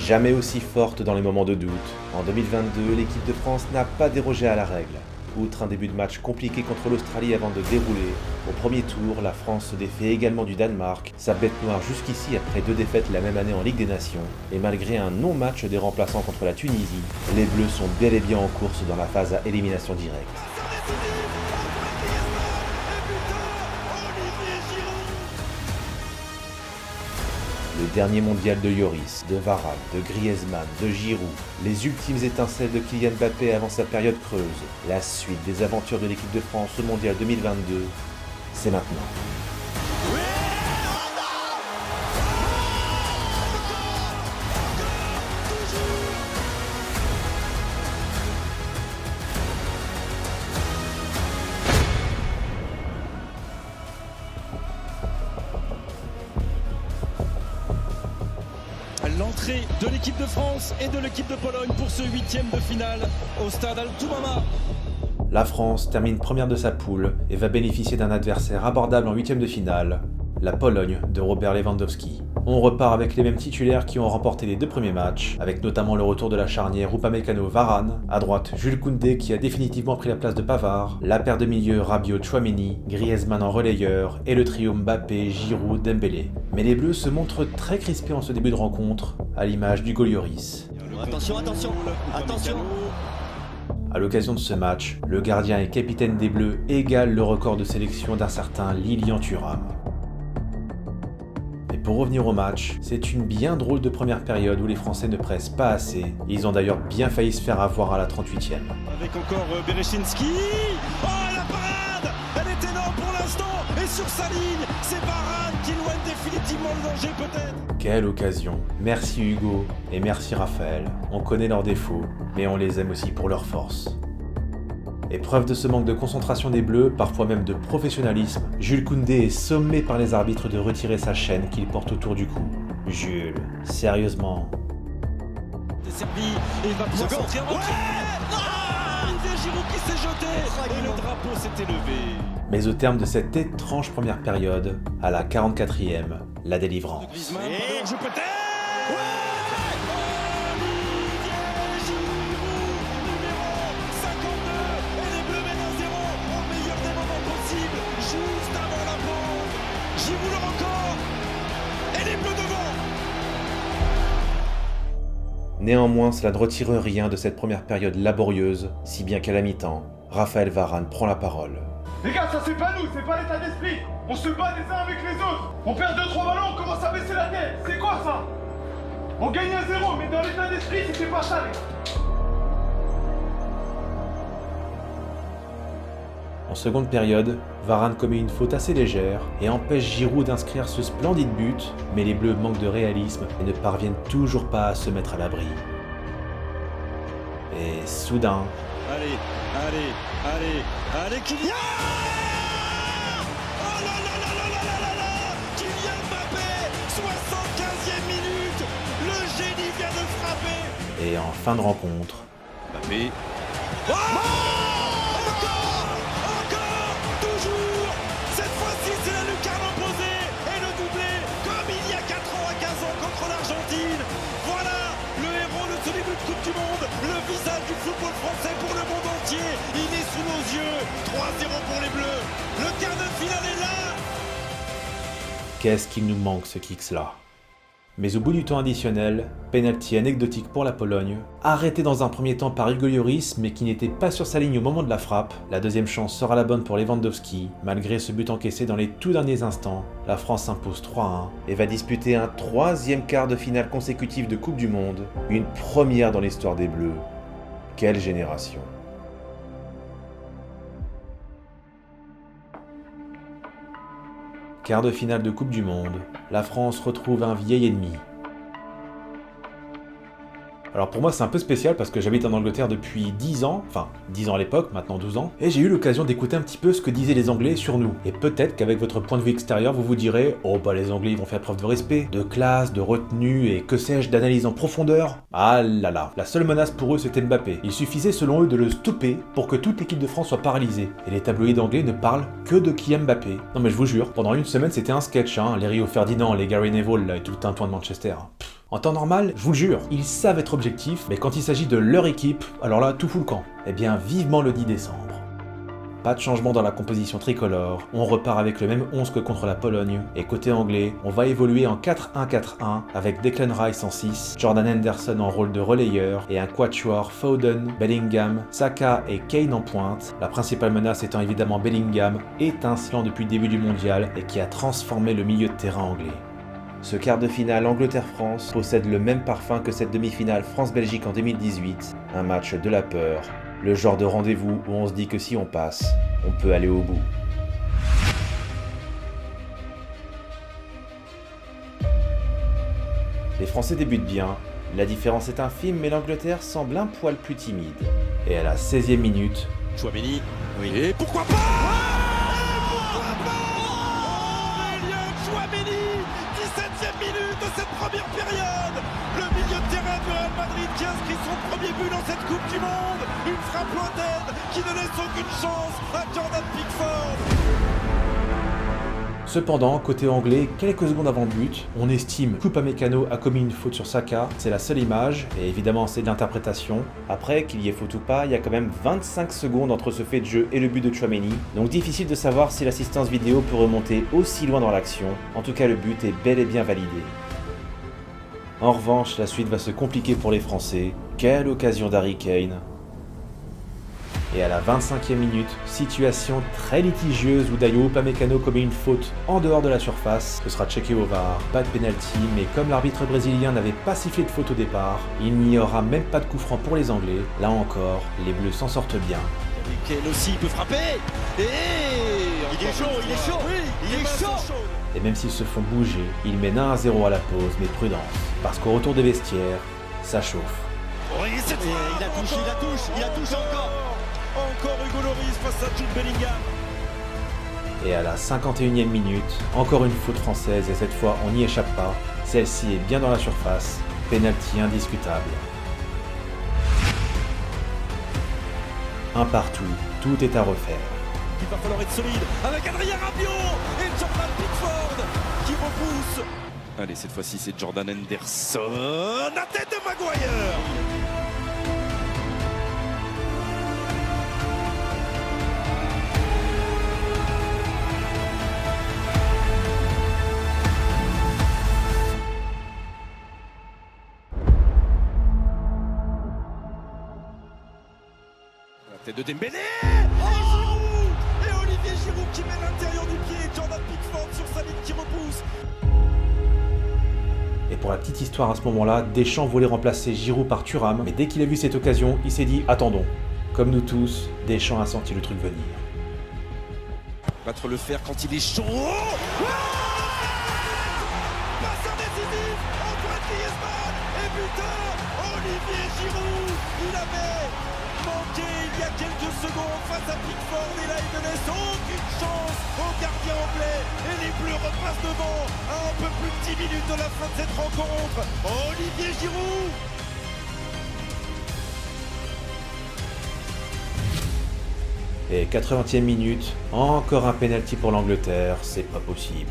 Jamais aussi forte dans les moments de doute, en 2022, l'équipe de France n'a pas dérogé à la règle. Outre un début de match compliqué contre l'Australie avant de dérouler, au premier tour, la France se défait également du Danemark, sa bête noire jusqu'ici après 2 défaites la même année en Ligue des Nations, et malgré un non-match des remplaçants contre la Tunisie, les Bleus sont bel et bien en course dans la phase à élimination directe. Le dernier mondial de Lloris, de Varane, de Griezmann, de Giroud, les ultimes étincelles de Kylian Mbappé avant sa période creuse, la suite des aventures de l'équipe de France au mondial 2022, c'est maintenant. L'entrée de l'équipe de France et de l'équipe de Pologne pour ce 8e de finale au stade Al-Toumama. La France termine première de sa poule et va bénéficier d'un adversaire abordable en 8e de finale, la Pologne de Robert Lewandowski. On repart avec les mêmes titulaires qui ont remporté les 2 premiers matchs, avec notamment le retour de la charnière Upamecano-Varane, à droite Jules Koundé qui a définitivement pris la place de Pavard, la paire de milieu Rabiot-Chouameni, Griezmann en relayeur et le trio Mbappé-Giroud-Dembélé. Mais les Bleus se montrent très crispés en ce début de rencontre, à l'image du goal Lloris. Attention. À l'occasion de ce match, le gardien et capitaine des Bleus égale le record de sélection d'un certain Lilian Thuram. Mais pour revenir au match, c'est une bien drôle de première période où les Français ne pressent pas assez. Ils ont d'ailleurs bien failli se faire avoir à la 38e. Avec encore Berechinski. Oh, la parade! Elle est énorme pour l'instant. Et sur sa ligne, c'est Varane qui éloigne définitivement le danger peut-être. Quelle occasion! Merci Hugo et merci Raphaël. On connaît leurs défauts, mais on les aime aussi pour leurs forces. Et preuve de ce manque de concentration des Bleus, parfois même de professionnalisme, Jules Koundé est sommé par les arbitres de retirer sa chaîne qu'il porte autour du cou. Jules, sérieusement. C'est servi et il va pouvoir s'entrer en entrée. Olivier Giroud qui s'est jeté et le drapeau s'est élevé. Mais au terme de cette étrange première période, à la 44e, la délivrance. Griezmann, je peut-être. Giroud le record. Et les Bleus devant. Néanmoins, cela ne retire rien de cette première période laborieuse, si bien qu'à la mi-temps, Raphaël Varane prend la parole. Les gars, ça c'est pas nous, c'est pas l'état d'esprit. On se bat les uns avec les autres. On perd 2-3 ballons, on commence à baisser la tête. C'est quoi ça? On gagne 1-0, mais dans l'état d'esprit, c'était pas ça, les gars. En seconde période, Varane commet une faute assez légère et empêche Giroud d'inscrire ce splendide but, mais les Bleus manquent de réalisme et ne parviennent toujours pas à se mettre à l'abri. Et soudain... Allez, Kylian! Oh là là là là là là là là! Kylian Mbappé, 75e minute, le génie vient de frapper! Et en fin de rencontre... Mbappé... Oh! Encore, toujours! Cette fois-ci, c'est la lucarne opposée et le doublé, comme il y a 4 ans à 15 ans contre l'Argentine. Voilà le héros de ce début de Coupe du Monde, le visage du football français pour le monde entier. Il est sous nos yeux. 3-0 pour les Bleus. Le quart de finale est là. Qu'est-ce qu'il nous manque ce Kicks-là? Mais au bout du temps additionnel, penalty anecdotique pour la Pologne, arrêté dans un premier temps par Hugo Lloris mais qui n'était pas sur sa ligne au moment de la frappe, la deuxième chance sera la bonne pour Lewandowski. Malgré ce but encaissé dans les tout derniers instants, la France s'impose 3-1 et va disputer un 3e quart de finale consécutif de Coupe du Monde, une première dans l'histoire des Bleus. Quelle génération! Quart de finale de Coupe du Monde, la France retrouve un vieil ennemi. Alors pour moi c'est un peu spécial parce que j'habite en Angleterre depuis 10 ans, enfin 10 ans à l'époque, maintenant 12 ans, et j'ai eu l'occasion d'écouter un petit peu ce que disaient les Anglais sur nous. Et peut-être qu'avec votre point de vue extérieur, vous vous direz « Oh bah les Anglais ils vont faire preuve de respect, de classe, de retenue et que sais-je d'analyse en profondeur ». Ah là là, la seule menace pour eux c'était Mbappé. Il suffisait selon eux de le stopper pour que toute l'équipe de France soit paralysée. Et les tabloïds anglais ne parlent que de Kylian Mbappé. Non mais je vous jure, pendant une semaine c'était un sketch, hein, les Rio Ferdinand, les Gary Neville là, et tout le tintouin de Manchester. En temps normal, je vous le jure, ils savent être objectifs, mais quand il s'agit de leur équipe, alors là, tout fout le camp. Eh bien, vivement le 10 décembre. Pas de changement dans la composition tricolore, on repart avec le même 11 que contre la Pologne, et côté anglais, on va évoluer en 4-1-4-1 avec Declan Rice en 6, Jordan Henderson en rôle de relayeur, et un quatuor Foden, Bellingham, Saka et Kane en pointe, la principale menace étant évidemment Bellingham, étincelant depuis le début du mondial et qui a transformé le milieu de terrain anglais. Ce quart de finale Angleterre-France possède le même parfum que cette demi-finale France-Belgique en 2018, un match de la peur, le genre de rendez-vous où on se dit que si on passe, on peut aller au bout. Les Français débutent bien, la différence est infime mais l'Angleterre semble un poil plus timide. Et à la 16e minute, Tchouaméni, oui. Et pourquoi pas Aurélien Tchouaméni, 17e minute de cette première période. Le milieu de terrain du Real Madrid qui inscrit son premier but dans cette Coupe du Monde. Une frappe lointaine qui ne laisse aucune chance à Jordan Pickford. cependant, côté anglais, quelques secondes avant le but, on estime qu'Upamecano a commis une faute sur Saka, c'est la seule image, et évidemment c'est de l'interprétation. Après, qu'il y ait faute ou pas, il y a quand même 25 secondes entre ce fait de jeu et le but de Tchouaméni, donc difficile de savoir si l'assistance vidéo peut remonter aussi loin dans l'action. En tout cas, le but est bel et bien validé. En revanche, la suite va se compliquer pour les Français. Quelle occasion d'Harry Kane! Et à la 25e minute, situation très litigieuse où Dayot Upamecano commet une faute en dehors de la surface. Ce sera checké au VAR, pas de penalty, mais comme l'arbitre brésilien n'avait pas sifflé de faute au départ, il n'y aura même pas de coup franc pour les Anglais. Là encore, les Bleus s'en sortent bien. Kane aussi peut frapper. Et il est chaud, il est chaud, oui, il est chaud. Et même s'ils se font bouger, ils mènent 1-0 à la pause, mais prudence, parce qu'au retour des vestiaires, ça chauffe. Oui, cette fois, il la touche encore. Encore Hugo Lloris face à Jude Bellingham. Et à la 51e minute, encore une faute française et cette fois on n'y échappe pas. Celle-ci est bien dans la surface, penalty indiscutable. Un partout, tout est à refaire. Il va falloir être solide avec Adrien Rabiot et Jordan Pickford qui repousse. Allez, cette fois-ci c'est Jordan Henderson, la tête de Maguire. De Dembélé et Olivier Giroud qui met l'intérieur du pied, Jordan Pickford sur sa ligne qui repousse. Et pour la petite histoire à ce moment-là, Deschamps voulait remplacer Giroud par Thuram, mais dès qu'il a vu cette occasion, il s'est dit « Attendons ». Comme nous tous, Deschamps a senti le truc venir. Battre le fer quand il est chaud. Passeur décisif, Antoine Griezmann et buteur, Olivier Giroud. Il avait manqué il y a quelques secondes face à Pickford et là il ne laisse aucune chance au gardien anglais et les Bleus repassent devant à un peu plus de 10 minutes de la fin de cette rencontre. Olivier Giroud. Et 80e minute, encore un penalty pour l'Angleterre, c'est pas possible.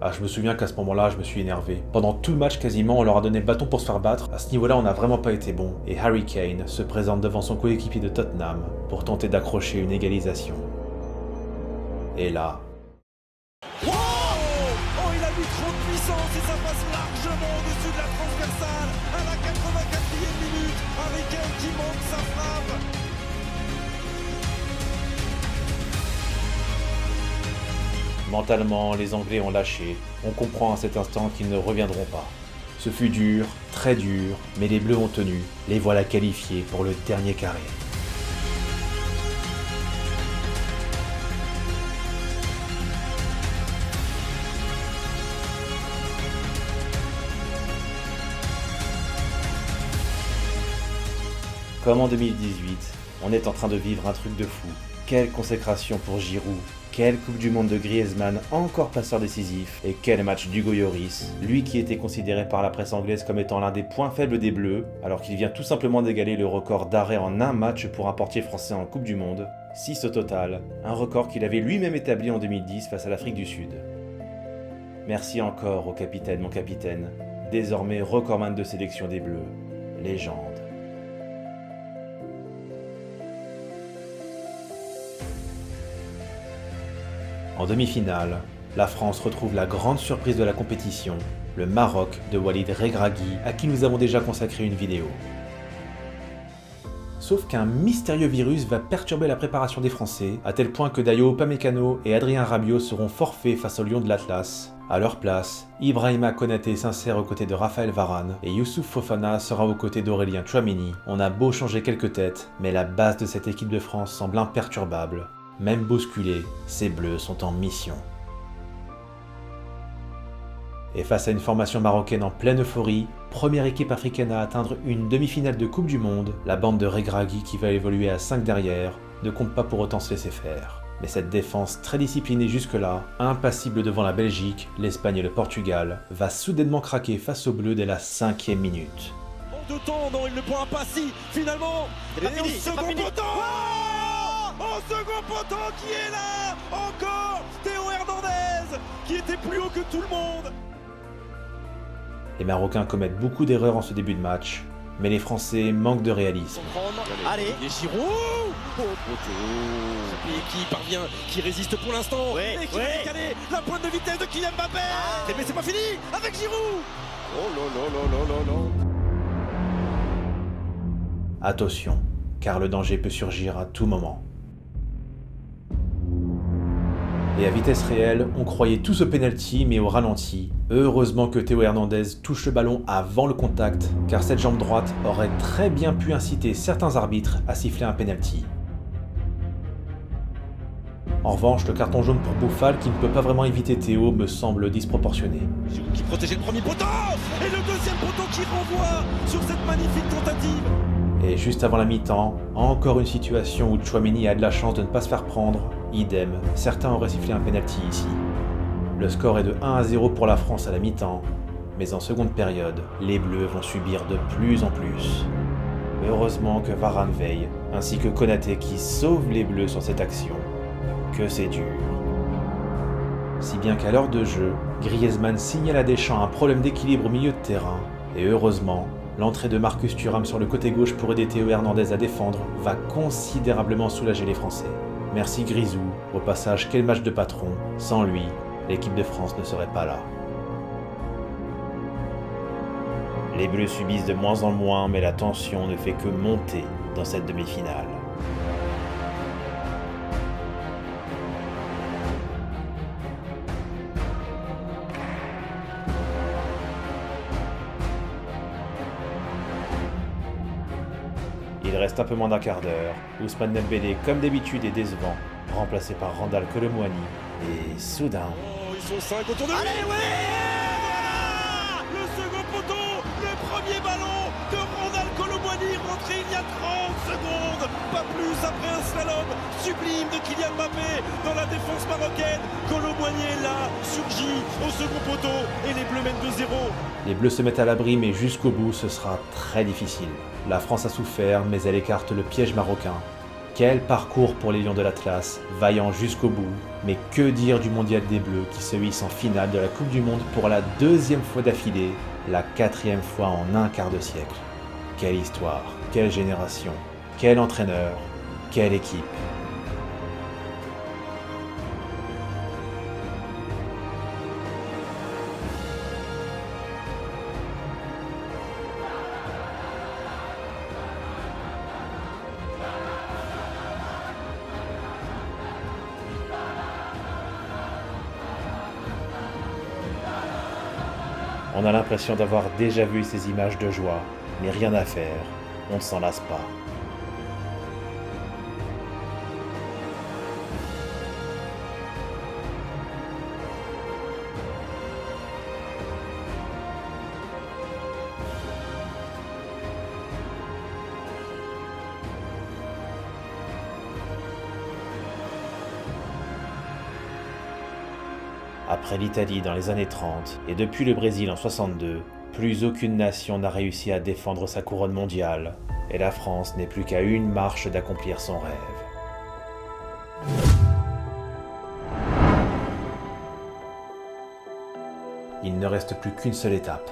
Ah, je me souviens qu'à ce moment-là, je me suis énervé. Pendant tout le match quasiment, on leur a donné le bâton pour se faire battre. À ce niveau-là, on n'a vraiment pas été bon. Et Harry Kane se présente devant son coéquipier de Tottenham pour tenter d'accrocher une égalisation. Et là... Oh, il a mis trop de puissance et ça passe largement au-dessus de la transversale. À la 84e minute, Harry Kane qui manque sa frappe. Mentalement, les Anglais ont lâché. On comprend à cet instant qu'ils ne reviendront pas. Ce fut dur, très dur, mais les Bleus ont tenu. Les voilà qualifiés pour le dernier carré. Comme en 2018, on est en train de vivre un truc de fou. Quelle consécration pour Giroud, quelle Coupe du Monde de Griezmann, encore passeur décisif, et quel match d'Hugo Lloris, lui qui était considéré par la presse anglaise comme étant l'un des points faibles des Bleus, alors qu'il vient tout simplement d'égaler le record d'arrêt en un match pour un portier français en Coupe du Monde, 6 au total, un record qu'il avait lui-même établi en 2010 face à l'Afrique du Sud. Merci encore au capitaine, mon capitaine, désormais recordman de sélection des Bleus, légende. En demi-finale, la France retrouve la grande surprise de la compétition, le Maroc de Walid Regragui, à qui nous avons déjà consacré une vidéo. Sauf qu'un mystérieux virus va perturber la préparation des Français, à tel point que Dayo Upamecano et Adrien Rabiot seront forfaits face aux Lions de l'Atlas. À leur place, Ibrahima Konaté s'insère aux côtés de Raphaël Varane et Youssouf Fofana sera aux côtés d'Aurélien Tchouaméni. On a beau changer quelques têtes, mais la base de cette équipe de France semble imperturbable. Même bousculés, ces Bleus sont en mission. Et face à une formation marocaine en pleine euphorie, première équipe africaine à atteindre une demi-finale de Coupe du Monde, la bande de Regragui qui va évoluer à 5 derrière ne compte pas pour autant se laisser faire. Mais cette défense très disciplinée jusque-là, impassible devant la Belgique, l'Espagne et le Portugal, va soudainement craquer face aux Bleus dès la 5e minute. En deux temps, non, il ne pourra pas si, finalement. Et au second poteau, au second poteau qui est là, encore Théo Hernandez, qui était plus haut que tout le monde. Les Marocains commettent beaucoup d'erreurs en ce début de match, mais les Français manquent de réalisme. Allez, et Giroud, oh poteau, et qui parvient, qui résiste pour l'instant, et qui va décaler la pointe de vitesse de Kylian Mbappé. Mais c'est pas fini avec Giroud. Oh là là là là là là. Attention, car le danger peut surgir à tout moment. Et à vitesse réelle, on croyait tous au penalty, mais au ralenti. Heureusement que Théo Hernandez touche le ballon avant le contact, car cette jambe droite aurait très bien pu inciter certains arbitres à siffler un penalty. En revanche, le carton jaune pour Boufal, qui ne peut pas vraiment éviter Théo, me semble disproportionné. Giroud qui protégeait le premier poteau, et le deuxième poteau qui renvoie sur cette magnifique tentative. Et juste avant la mi-temps, encore une situation où Tchouaméni a de la chance de ne pas se faire prendre. Idem, certains auraient sifflé un penalty ici. Le score est de 1-0 pour la France à la mi-temps, mais en seconde période, les Bleus vont subir de plus en plus. Heureusement que Varane veille, ainsi que Konaté qui sauve les Bleus sur cette action. Que c'est dur. Si bien qu'à l'heure de jeu, Griezmann signale à Deschamps un problème d'équilibre au milieu de terrain, et heureusement, l'entrée de Marcus Thuram sur le côté gauche pour aider Théo Hernandez à défendre va considérablement soulager les Français. Merci Grisou, au passage quel match de patron, sans lui, l'équipe de France ne serait pas là. Les Bleus subissent de moins en moins, mais la tension ne fait que monter dans cette demi-finale. Il reste un peu moins d'un quart d'heure. Ousmane Dembélé, comme d'habitude, est décevant, remplacé par Randal Colomouani. Et soudain... Oh, ils sont 5 autour de lui. Allez, voilà le second poteau, le premier ballon de Randal Colomouani rentré il y a 30 secondes. Pas plus après un slalom sublime de Kylian Mbappé dans la défense marocaine. Colomouani est là, surgit au second poteau et les Bleus mènent 2-0. Les Bleus se mettent à l'abri, mais jusqu'au bout, ce sera très difficile. La France a souffert, mais elle écarte le piège marocain. Quel parcours pour les Lions de l'Atlas, vaillant jusqu'au bout. Mais que dire du mondial des Bleus qui se hisse en finale de la Coupe du Monde pour la 2e fois d'affilée, la 4e fois en un quart de siècle. Quelle histoire, quelle génération, quel entraîneur, quelle équipe. On a l'impression d'avoir déjà vu ces images de joie, mais rien à faire, on ne s'en lasse pas. Après l'Italie dans les années 30 et depuis le Brésil en 62, plus aucune nation n'a réussi à défendre sa couronne mondiale, et la France n'est plus qu'à une marche d'accomplir son rêve. Il ne reste plus qu'une seule étape.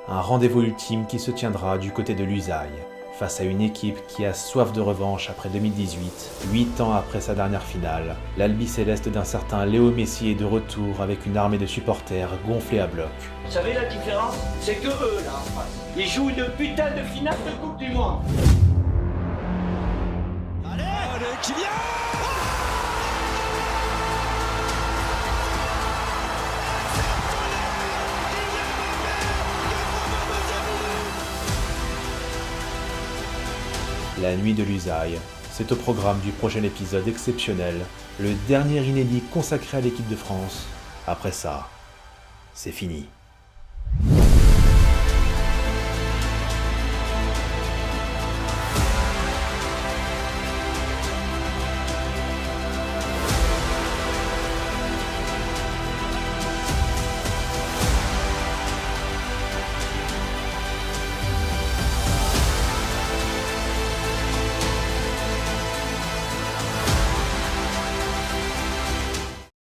Un rendez-vous ultime qui se tiendra du côté de Lusail, face à une équipe qui a soif de revanche après 2018, 8 ans après sa dernière finale. L'Albi-Céleste d'un certain Léo Messi est de retour avec une armée de supporters gonflés à bloc. Vous savez la différence? C'est que eux, là, en face, ils jouent une putain de finale de Coupe du Monde. Allez, Kylian! La nuit de Lusail, c'est au programme du prochain épisode exceptionnel, le dernier inédit consacré à l'équipe de France. Après ça, c'est fini.